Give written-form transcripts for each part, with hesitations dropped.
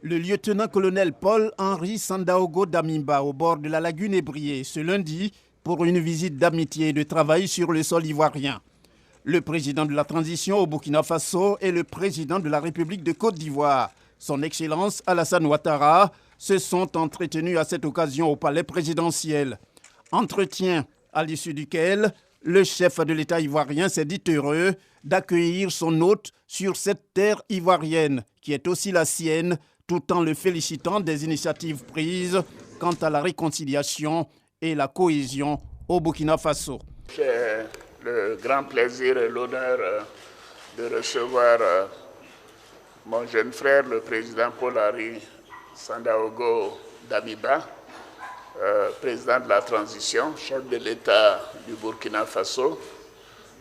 Le lieutenant-colonel Paul-Henri Sandaogo Damiba au bord de la lagune Ébrié ce lundi pour une visite d'amitié et de travail sur le sol ivoirien. Le président de la transition au Burkina Faso et le président de la République de Côte d'Ivoire, son Excellence Alassane Ouattara, se sont entretenus à cette occasion au palais présidentiel. Entretien à l'issue duquel le chef de l'État ivoirien s'est dit heureux d'accueillir son hôte sur cette terre ivoirienne, qui est aussi la sienne, tout en le félicitant des initiatives prises quant à la réconciliation et la cohésion au Burkina Faso. J'ai le grand plaisir et l'honneur de recevoir mon jeune frère, le président Paul-Henri Sandaogo Damiba, président de la transition, chef de l'État du Burkina Faso.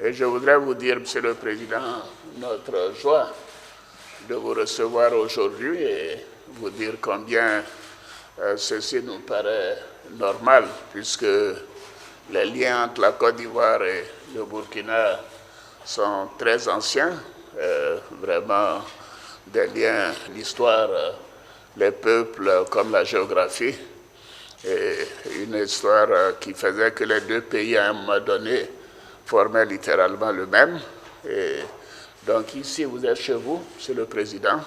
Et je voudrais vous dire, Monsieur le Président, notre joie de vous recevoir aujourd'hui et vous dire combien ceci nous paraît normal, puisque les liens entre la Côte d'Ivoire et le Burkina sont très anciens, vraiment des liens, l'histoire, les peuples comme la géographie, et une histoire qui faisait que les deux pays à un moment donné formaient littéralement le même. Et donc ici, vous êtes chez vous, Monsieur le Président.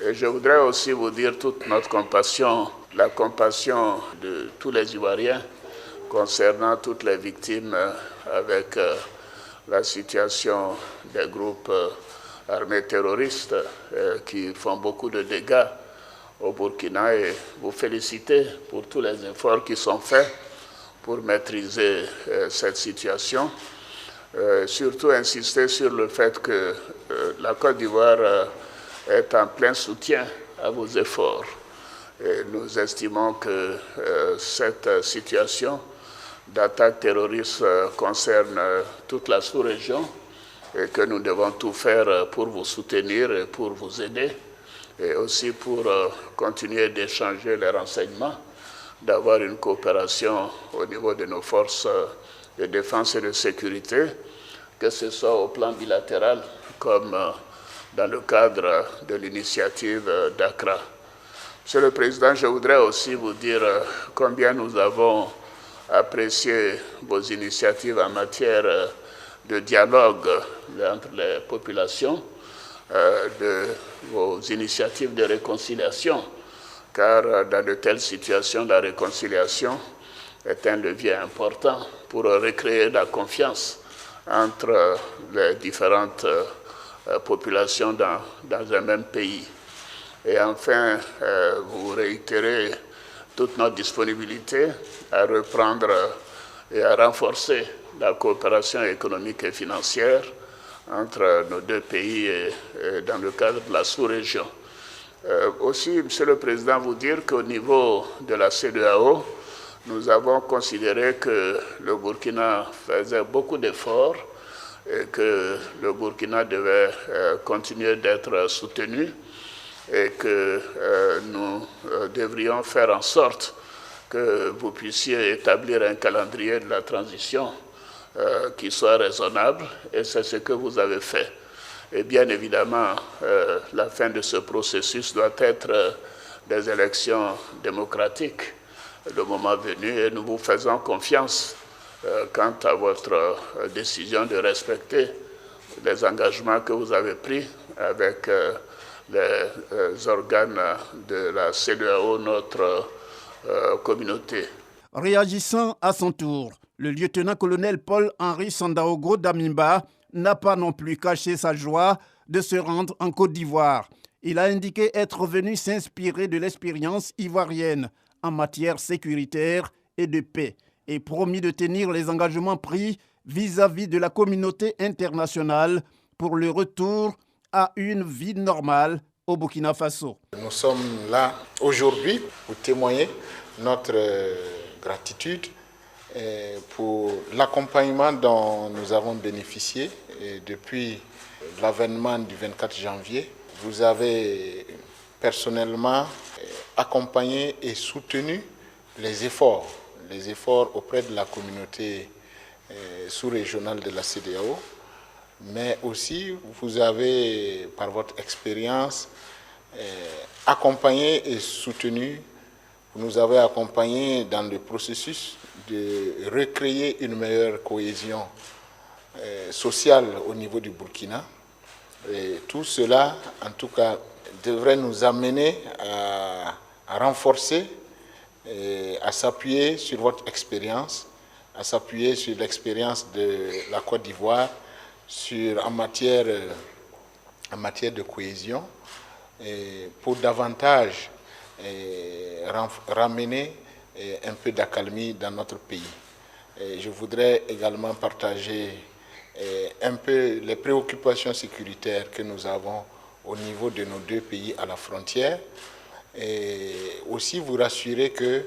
Et je voudrais aussi vous dire toute notre compassion, la compassion de tous les Ivoiriens concernant toutes les victimes avec la situation des groupes armés terroristes qui font beaucoup de dégâts au Burkina, et vous féliciter pour tous les efforts qui sont faits pour maîtriser cette situation. Surtout insister sur le fait que la Côte d'Ivoire est en plein soutien à vos efforts. Et nous estimons que cette situation d'attaque terroriste concerne toute la sous-région et que nous devons tout faire pour vous soutenir et pour vous aider, et aussi pour continuer d'échanger les renseignements, d'avoir une coopération au niveau de nos forces de défense et de sécurité, que ce soit au plan bilatéral comme dans le cadre de l'initiative d'Accra. Monsieur le Président, je voudrais aussi vous dire combien nous avons apprécié vos initiatives en matière de dialogue entre les populations, de vos initiatives de réconciliation, car dans de telles situations, la réconciliation est un levier important pour recréer la confiance entre les différentes populations dans un même pays. Et enfin, vous réitérez toute notre disponibilité à reprendre et à renforcer la coopération économique et financière entre nos deux pays et dans le cadre de la sous-région. Aussi, Monsieur le Président, vous dire qu'au niveau de la CEDEAO, nous avons considéré que le Burkina faisait beaucoup d'efforts et que le Burkina devait continuer d'être soutenu et que nous devrions faire en sorte que vous puissiez établir un calendrier de la transition qui soit raisonnable, et c'est ce que vous avez fait. Et bien évidemment, la fin de ce processus doit être des élections démocratiques le moment venu, et nous vous faisons confiance quant à votre décision de respecter les engagements que vous avez pris avec les organes de la CEDEAO, notre communauté. Réagissant à son tour, le lieutenant-colonel Paul-Henri Sandaogo Damiba n'a pas non plus caché sa joie de se rendre en Côte d'Ivoire. Il a indiqué être venu s'inspirer de l'expérience ivoirienne en matière sécuritaire et de paix, et promis de tenir les engagements pris vis-à-vis de la communauté internationale pour le retour à une vie normale au Burkina Faso. Nous sommes là aujourd'hui pour témoigner notre gratitude pour l'accompagnement dont nous avons bénéficié depuis l'avènement du 24 janvier. Vous avez personnellement accompagné et soutenu les efforts auprès de la communauté sous-régionale de la CEDEAO, mais aussi vous avez, par votre expérience, accompagné et soutenu, vous nous avez accompagnés dans le processus de recréer une meilleure cohésion sociale au niveau du Burkina. Et tout cela, en tout cas, devrait nous amener à renforcer et à s'appuyer sur votre expérience, à s'appuyer sur l'expérience de la Côte d'Ivoire en matière de cohésion, et pour davantage ramener un peu d'accalmie dans notre pays. Et je voudrais également partager un peu les préoccupations sécuritaires que nous avons au niveau de nos deux pays à la frontière, et aussi vous rassurer que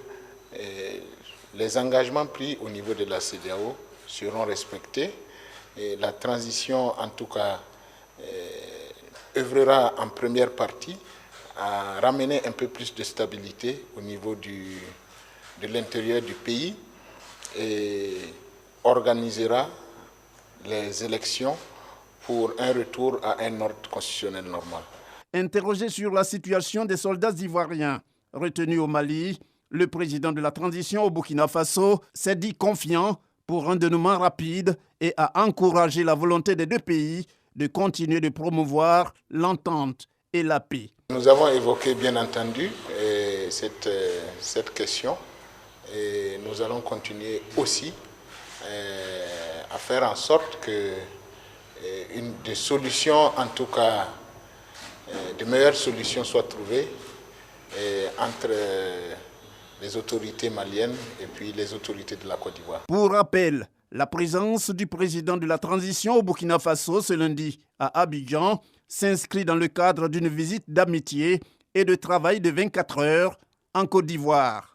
les engagements pris au niveau de la CEDEAO seront respectés, et la transition en tout cas œuvrera en première partie à ramener un peu plus de stabilité au niveau de l'intérieur du pays et organisera les élections pour un retour à un ordre constitutionnel normal. Interrogé sur la situation des soldats ivoiriens retenus au Mali, le président de la transition au Burkina Faso s'est dit confiant pour un dénouement rapide et a encouragé la volonté des deux pays de continuer de promouvoir l'entente et la paix. Nous avons évoqué bien entendu cette question et nous allons continuer aussi à faire en sorte que des solutions, en tout cas de meilleures solutions soient trouvées entre les autorités maliennes et puis les autorités de la Côte d'Ivoire. Pour rappel, la présence du président de la transition au Burkina Faso ce lundi à Abidjan s'inscrit dans le cadre d'une visite d'amitié et de travail de 24 heures en Côte d'Ivoire.